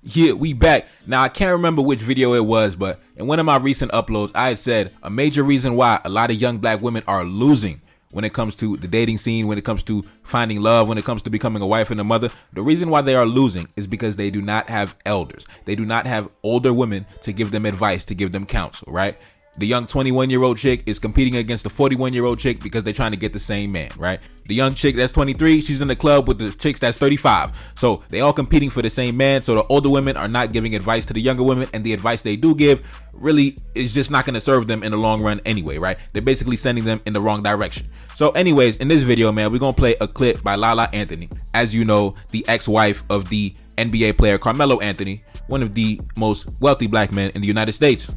Yeah, we back. Now, I can't remember which video it was, but in one of my recent uploads, I had said a major reason why a lot of young black women are losing when it comes to the dating scene, when it comes to finding love, when it comes to becoming a wife and a mother. The reason why they are losing is because they do not have elders. They do not have older women to give them advice, to give them counsel, right? The young 21-year-old chick is competing against the 41-year-old chick because they're trying to get the same man, right? The young chick that's 23, she's in the club with the chicks that's 35. So they all competing for the same man. So the older women are not giving advice to the younger women, and the advice they do give really is just not going to serve them in the long run anyway, right? They're basically sending them in the wrong direction. So anyways, in this video, man, we're going to play a clip by LaLa Anthony. As you know, the ex-wife of the NBA player Carmelo Anthony, one of the most wealthy black men in the United States.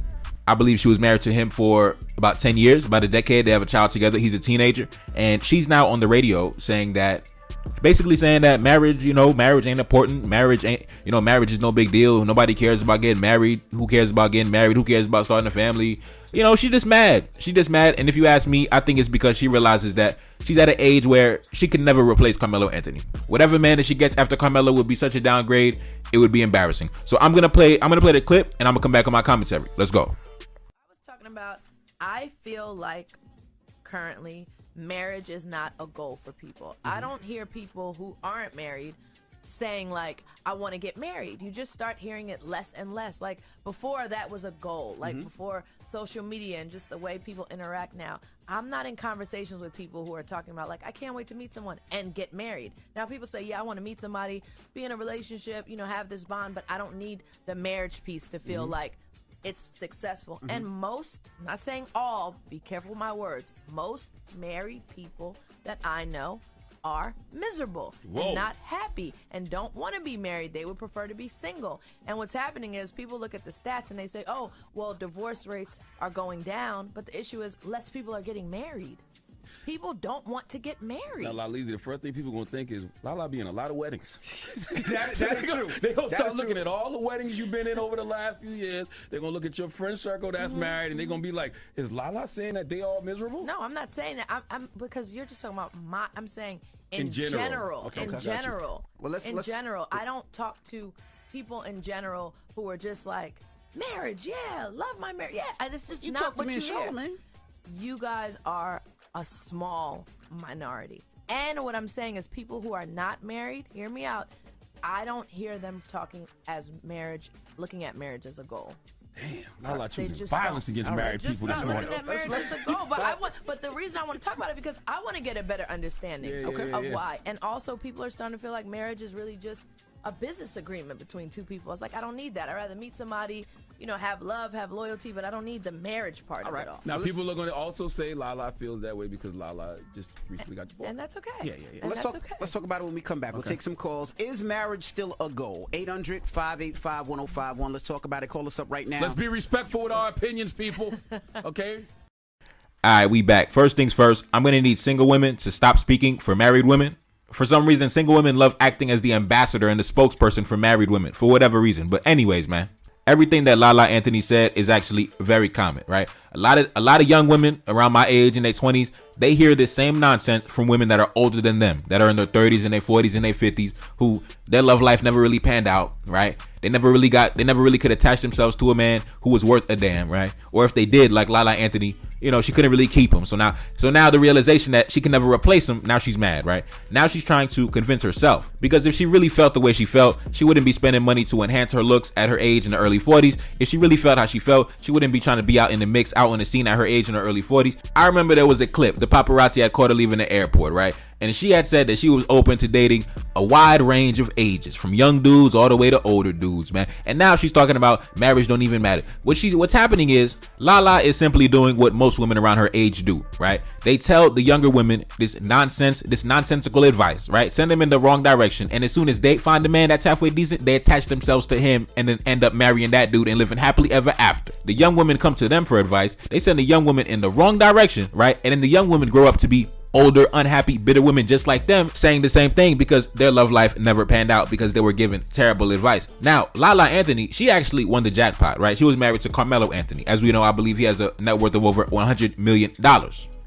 I believe she was married to him for about 10 years, about a decade. They have a child together. He's a teenager. And she's now on the radio saying that, basically saying that marriage, marriage ain't important. Marriage is no big deal. Nobody cares about getting married. Who cares about getting married? Who cares about starting a family? She's just mad. She's just mad. And if you ask me, I think it's because she realizes that she's at an age where she can never replace Carmelo Anthony. Whatever man that she gets after Carmelo would be such a downgrade. It would be embarrassing. So I'm going to play the clip and I'm going to come back on my commentary. Let's go. About, I feel like currently marriage is not a goal for people. I don't hear people who aren't married saying like, I want to get married. You just start hearing it less and less. Like before that was a goal, like before social media and just the way people interact now. I'm not in conversations with people who are talking about like, I can't wait to meet someone and get married. Now people say, yeah, I want to meet somebody, be in a relationship, have this bond, but I don't need the marriage piece to feel like it's successful. And most, I'm not saying all, be careful with my words, most married people that I know are miserable and not happy and don't want to be married. They would prefer to be single. And what's happening is people look at the stats and they say, oh, well, divorce rates are going down, but the issue is less people are getting married. People don't want to get married. Now, LaLa, the first thing people going to think is LaLa be in a lot of weddings. that is true. They're going to start looking at all the weddings you've been in over the last few years. They're going to look at your friend circle that's married, and they're going to be like, is LaLa saying that they all miserable? No, I'm not saying that. I'm because you're just talking about I'm saying in general. general. Okay, in general. Well, let's general. I don't talk to people in general who are just like, marriage, yeah, love my marriage. Yeah, it's just you not talk to what me you in hear. Charlemagne. You guys are a small minority. And what I'm saying is people who are not married, hear me out, I don't hear them talking as marriage, looking at marriage as a goal. Damn, LaLa choosing violence against married people this morning. Looking at marriage as a goal. But the reason I want to talk about it because I want to get a better understanding of why. And also people are starting to feel like marriage is really just a business agreement between two people. It's like, I don't need that. I'd rather meet somebody, have love, have loyalty, but I don't need the marriage part of it all. Now, people are going to also say LaLa feels that way because LaLa just recently got divorced. And that's okay. Yeah. And Let's talk about it when we come back. We'll take some calls. Is marriage still a goal? 800-585-1051. Let's talk about it. Call us up right now. Let's be respectful with our opinions, people. Okay? All right, we back. First things first, I'm going to need single women to stop speaking for married women. For some reason, single women love acting as the ambassador and the spokesperson for married women, for whatever reason. But anyways, man, everything that LaLa Anthony said is actually very common, right? A lot of young women around my age in their 20s, they hear this same nonsense from women that are older than them, that are in their 30s and their 40s and their 50s, who their love life never really panned out, right? They never really could attach themselves to a man who was worth a damn, right? Or if they did, like LaLa Anthony, she couldn't really keep him. So now the realization that she can never replace him, now she's mad, right? Now she's trying to convince herself, because if she really felt the way she felt, she wouldn't be spending money to enhance her looks at her age in the early 40s. If she really felt how she felt, she wouldn't be trying to be out in the mix, out on the scene at her age in her early 40s. I remember there was a clip, the paparazzi had caught her leaving the airport, right? And she had said that she was open to dating a wide range of ages, from young dudes all the way to older dudes, man. And now she's talking about marriage don't even matter. What's happening is LaLa is simply doing what most women around her age do, right? They tell the younger women this nonsensical advice, right? Send them in the wrong direction. And as soon as they find a man that's halfway decent, they attach themselves to him and then end up marrying that dude and living happily ever after. The young women come to them for advice. They send the young women in the wrong direction, right? And then the young women grow up to be older, unhappy, bitter women just like them, saying the same thing because their love life never panned out because they were given terrible advice. Now, LaLa Anthony, she actually won the jackpot, right? She was married to Carmelo Anthony. As we know, I believe he has a net worth of over $100 million.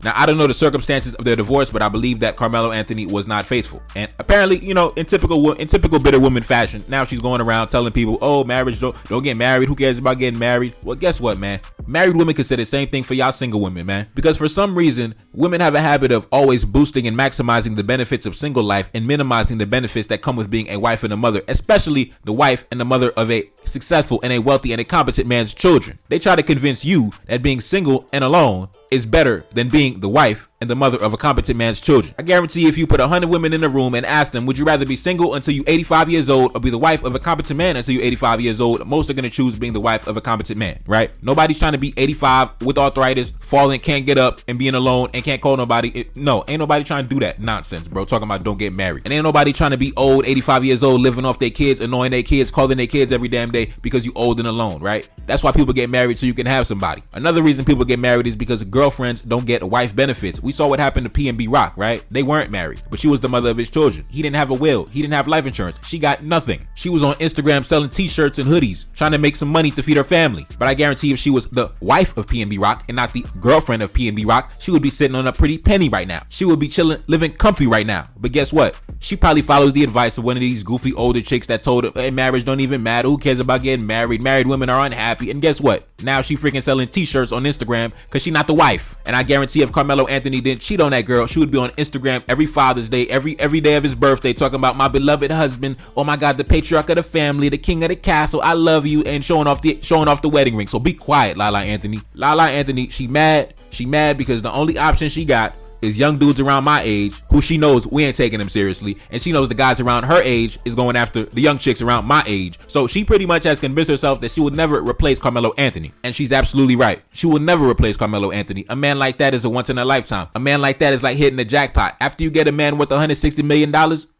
Now, I don't know the circumstances of their divorce, but I believe that Carmelo Anthony was not faithful. And apparently, you know, in typical bitter woman fashion, now she's going around telling people, oh, marriage, don't get married. Who cares about getting married? Well, guess what, man? Married women can say the same thing for y'all single women, man. Because for some reason, women have a habit of always boosting and maximizing the benefits of single life and minimizing the benefits that come with being a wife and a mother, especially the wife and the mother of a successful and a wealthy and a competent man's children. They try to convince you that being single and alone is better than being the wife and the mother of a competent man's children. I guarantee if you put 100 women in a room and ask them, would you rather be single until you're 85 years old or be the wife of a competent man until you're 85 years old, most are going to choose being the wife of a competent man, right? Nobody's trying to be 85 with arthritis, falling, can't get up, and being alone and can't call nobody. No, ain't nobody trying to do that nonsense, bro. Talking about don't get married. And ain't nobody trying to be old, 85 years old, living off their kids, annoying their kids, calling their kids every damn day because you old and alone, right? That's why people get married so you can have somebody. Another reason people get married is because girlfriends don't get wife benefits. We saw what happened to P&B Rock, right? They weren't married, but she was the mother of his children. He didn't have a will. He didn't have life insurance. She got nothing. She was on Instagram selling t-shirts and hoodies, trying to make some money to feed her family. But I guarantee if she was the wife of P&B Rock and not the girlfriend of P&B Rock, she would be sitting on a pretty penny right now. She would be chilling, living comfy right now. But guess what? She probably follows the advice of one of these goofy older chicks that told her, hey, marriage don't even matter. Who cares about getting married? Married women are unhappy. And guess what? Now she freaking selling t-shirts on Instagram because she's not the wife. And I guarantee if Carmelo Anthony didn't cheat on that girl, she would be on Instagram every Father's Day, every day of his birthday, talking about my beloved husband. Oh my God, the patriarch of the family, the king of the castle. I love you, and showing off the wedding ring. So be quiet, LaLa Anthony. LaLa Anthony, she mad. She mad because the only option she got is young dudes around my age who she knows we ain't taking them seriously, and she knows the guys around her age is going after the young chicks around my age. So she pretty much has convinced herself that she would never replace Carmelo Anthony, and she's absolutely right. She will never replace Carmelo Anthony. A man like that is a once in a lifetime. A man like that is like hitting the jackpot. After you get a man worth $160 million,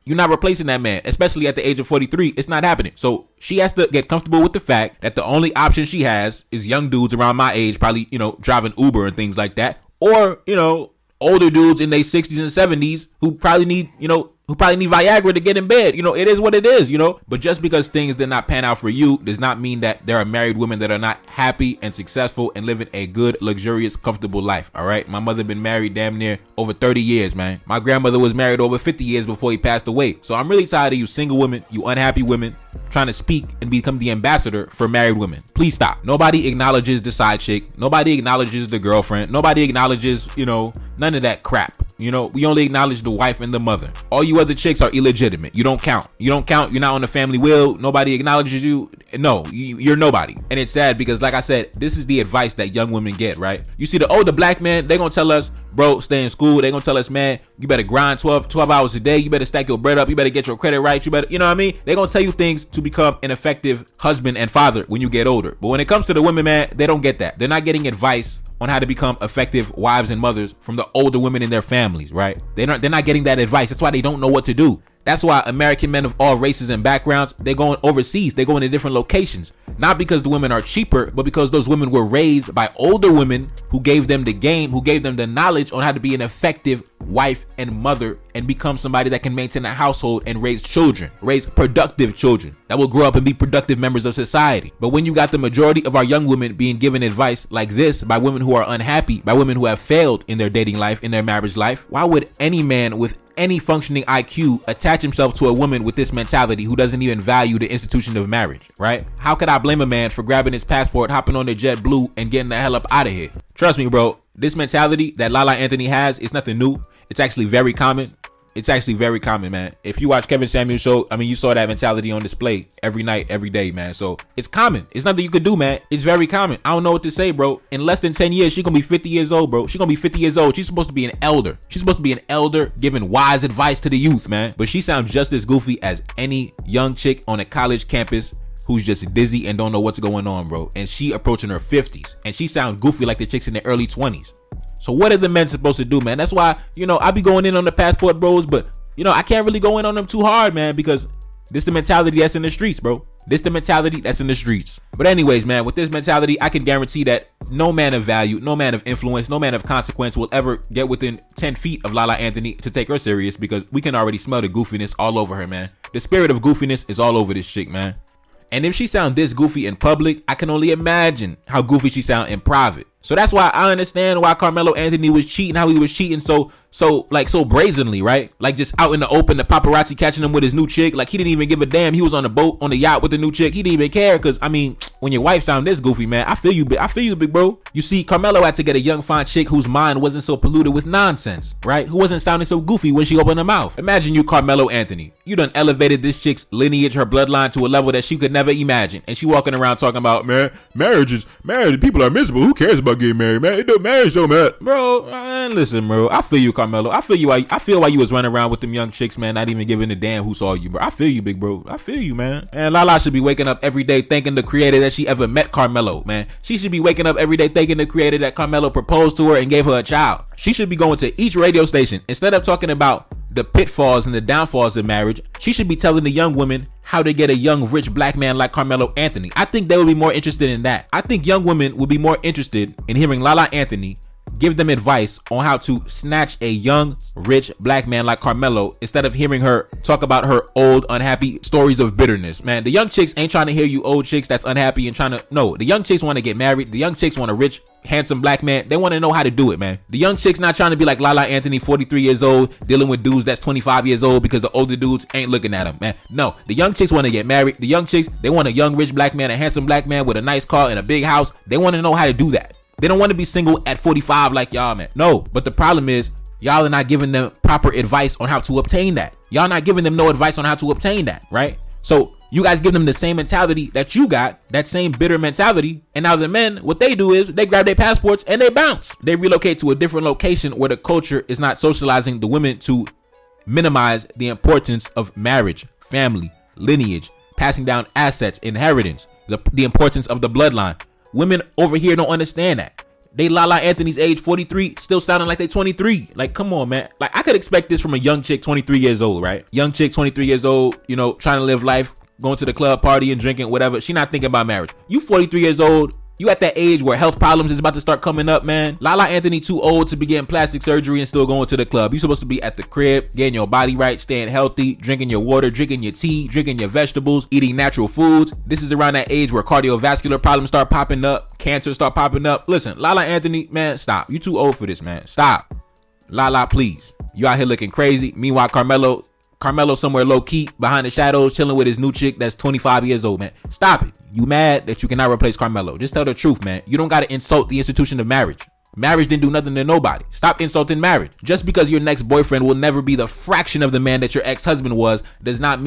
you're not replacing that man, especially at the age of 43. It's not happening. So she has to get comfortable with the fact that the only option she has is young dudes around my age, probably, driving Uber and things like that, or, older dudes in their 60s and 70s who probably need Viagra to get in bed. It is what it is, But just because things did not pan out for you does not mean that there are married women that are not happy and successful and living a good, luxurious, comfortable life, all right? My mother been married damn near over 30 years, man. My grandmother was married over 50 years before he passed away. So I'm really tired of you single women, you unhappy women, trying to speak and become the ambassador for married women. Please stop. Nobody acknowledges the side chick. Nobody acknowledges the girlfriend. Nobody acknowledges, none of that crap. We only acknowledge the wife and the mother. All you other chicks are illegitimate. You don't count. You're not on the family will. Nobody acknowledges you. No, you're nobody. And it's sad because, like I said, this is the advice that young women get, right? You see the older black men, they're going to tell us, bro, stay in school. They're going to tell us, man, you better grind 12 hours a day. You better stack your bread up. You better get your credit right. You better, you know what I mean? They're going to tell you things to become an effective husband and father when you get older. But when it comes to the women, man, they don't get that. They're not getting advice on how to become effective wives and mothers from the older women in their families, right? They're not getting that advice. That's why they don't know what to do. That's why American men of all races and backgrounds, they're going overseas. They're going to different locations. Not because the women are cheaper, but because those women were raised by older women who gave them the game, who gave them the knowledge on how to be an effective wife and mother and become somebody that can maintain a household and raise children, raise productive children that will grow up and be productive members of society. But when you got the majority of our young women being given advice like this by women who are unhappy, by women who have failed in their dating life, in their marriage life, why would any man with any functioning IQ attach himself to a woman with this mentality who doesn't even value the institution of marriage, right? How could I blame a man for grabbing his passport, hopping on the JetBlue, and getting the hell up out of here? Trust me, bro, this mentality that LaLa Anthony has is nothing new. It's actually very common. It's actually very common, man. If you watch Kevin Samuels' show, you saw that mentality on display every night, every day, man. So it's common. It's nothing you could do, man. It's very common. I don't know what to say, bro. In less than 10 years, she's going to be 50 years old, bro. She's going to be 50 years old. She's supposed to be an elder. She's supposed to be an elder giving wise advice to the youth, man. But she sounds just as goofy as any young chick on a college campus who's just dizzy and don't know what's going on, bro. And she approaching her 50s. And she sounds goofy like the chicks in their early 20s. So what are the men supposed to do, man? That's why, I be going in on the passport bros, but I can't really go in on them too hard, man, because this the mentality that's in the streets, bro. This the mentality that's in the streets. But anyways, man, with this mentality, I can guarantee that no man of value, no man of influence, no man of consequence will ever get within 10 feet of LaLa Anthony to take her serious, because we can already smell the goofiness all over her, man. The spirit of goofiness is all over this chick, man. And if she sound this goofy in public, I can only imagine how goofy she sound in private. So that's why I understand why Carmelo Anthony was cheating, how he was cheating so brazenly, right? Like just out in the open, the paparazzi catching him with his new chick. Like he didn't even give a damn. He was on the boat, on the yacht with the new chick. He didn't even care because, I mean, when your wife sound this goofy, man, I feel you, big bro. You see, Carmelo had to get a young fine chick whose mind wasn't so polluted with nonsense, right? Who wasn't sounding so goofy when she opened her mouth. Imagine you Carmelo Anthony. You done elevated this chick's lineage, her bloodline to a level that she could never imagine. And she walking around talking about, man, marriage, people are miserable. Who cares about getting married, man? It don't marriage don't matter. Bro, man, listen, bro. I feel you, Carmelo. I feel why you was running around with them young chicks, man, not even giving a damn who saw you, bro. I feel you, big bro. I feel you, man. And LaLa should be waking up every day thanking the creator that she ever met Carmelo, man. She should be waking up every day thanking the creator that Carmelo proposed to her and gave her a child. She should be going to each radio station. Instead of talking about the pitfalls and the downfalls of marriage, she should be telling the young women how to get a young, rich black man like Carmelo Anthony. I think they would be more interested in that. I think young women would be more interested in hearing LaLa Anthony give them advice on how to snatch a young, rich black man like Carmelo instead of hearing her talk about her old, unhappy stories of bitterness. Man, the young chicks ain't trying to hear you old chicks that's unhappy and trying to, no, the young chicks want to get married. The young chicks want a rich, handsome black man. They want to know how to do it, man. The young chicks not trying to be like LaLa Anthony, 43 years old, dealing with dudes that's 25 years old because the older dudes ain't looking at him, man. No, the young chicks want to get married. The young chicks, they want a young, rich black man, a handsome black man with a nice car and a big house. They want to know how to do that. They don't want to be single at 45 like y'all, man. No, but the problem is y'all are not giving them proper advice on how to obtain that. Y'all not giving them no advice on how to obtain that, right? So you guys give them the same mentality that you got, that same bitter mentality. And now the men, what they do is they grab their passports and they bounce. They relocate to a different location where the culture is not socializing the women to minimize the importance of marriage, family, lineage, passing down assets, inheritance, the importance of the bloodline. Women over here don't understand that. They LaLa Anthony's age 43, still sounding like they 23. Like, come on, man. Like, I could expect this from a young chick 23 years old, right? Young chick 23 years old, you know, trying to live life, going to the club, party and drinking, whatever. She not thinking about marriage. You 43 years old. You at that age where health problems is about to start coming up, man. LaLa Anthony too old to be getting plastic surgery and still going to the club. You supposed to be at the crib, getting your body right, staying healthy, drinking your water, drinking your tea, drinking your vegetables, eating natural foods. This is around that age where cardiovascular problems start popping up, cancer start popping up. Listen, LaLa Anthony, man, stop. You too old for this, man. Stop. LaLa, please. You out here looking crazy. Meanwhile, Carmelo somewhere low key behind the shadows chilling with his new chick that's 25 years old, man. Stop it. You mad that you cannot replace Carmelo. Just tell the truth, man. You don't got to insult the institution of marriage. Marriage didn't do nothing to nobody. Stop insulting marriage. Just because your next boyfriend will never be the fraction of the man that your ex-husband was does not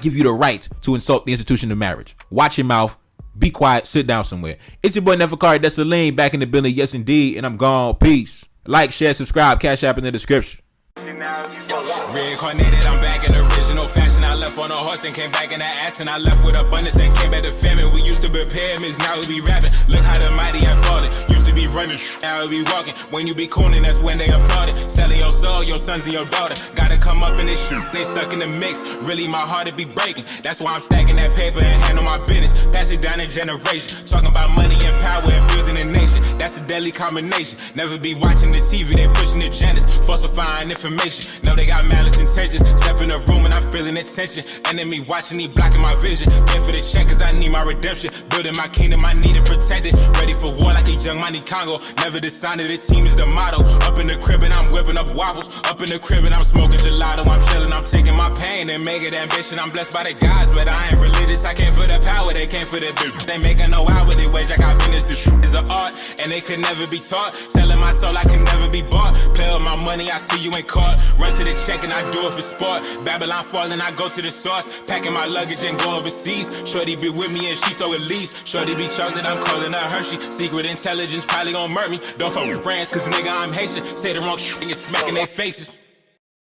give you the right to insult the institution of marriage. Watch your mouth. Be quiet. Sit down somewhere. It's your boy Neferkari Desalegn back in the building. Yes, indeed. And I'm gone. Peace. Like, share, subscribe. Cash App in the description. Reincarnated, I'm back in original fashion. I left on a horse and came back in the ass, and I left with abundance and came back to famine. We used to be pyramids, now we be rapping. Look how the mighty have fallen. Used to be running, now we be walking. When you be cooning, that's when they applauded. Selling your soul, your sons and your daughter. Gotta come up in this shit, they stuck in the mix. Really, my heart it be breaking. That's why I'm stacking that paper and handle my business. Pass it down in generation. Talking about money and power and building a nation. That's a deadly combination. Never be watching the TV, they pushing agendas, falsifying information. Know they got malice intentions. Step in the room and I'm feeling the tension. Enemy watching, he blocking my vision. Pay for the check cause I need my redemption. Building my kingdom, I need it protected. Ready for war like a young Monte Congo. Never decided the team is the motto. Up in the crib and I'm whipping up waffles. Up in the crib and I'm smoking gelato. I'm chilling, I'm taking my pain and make it ambition. I'm blessed by the gods, but I ain't religious. I came for the power, they came for the bitch. They making no hourly wage, I got business. This shit is an art and they could never be taught. Selling my soul, I can never be bought. Play with my money, I see you ain't caught. Run to the check and I do it for sport. Babylon falling, I go to the source. Packing my luggage and go overseas. Shorty be with me and she so elite. Shorty be chocolate, I'm calling her Hershey. Secret intelligence probably gon' murk me. Don't fuck with brands cause nigga I'm Haitian. Say the wrong shit and you're smacking their faces.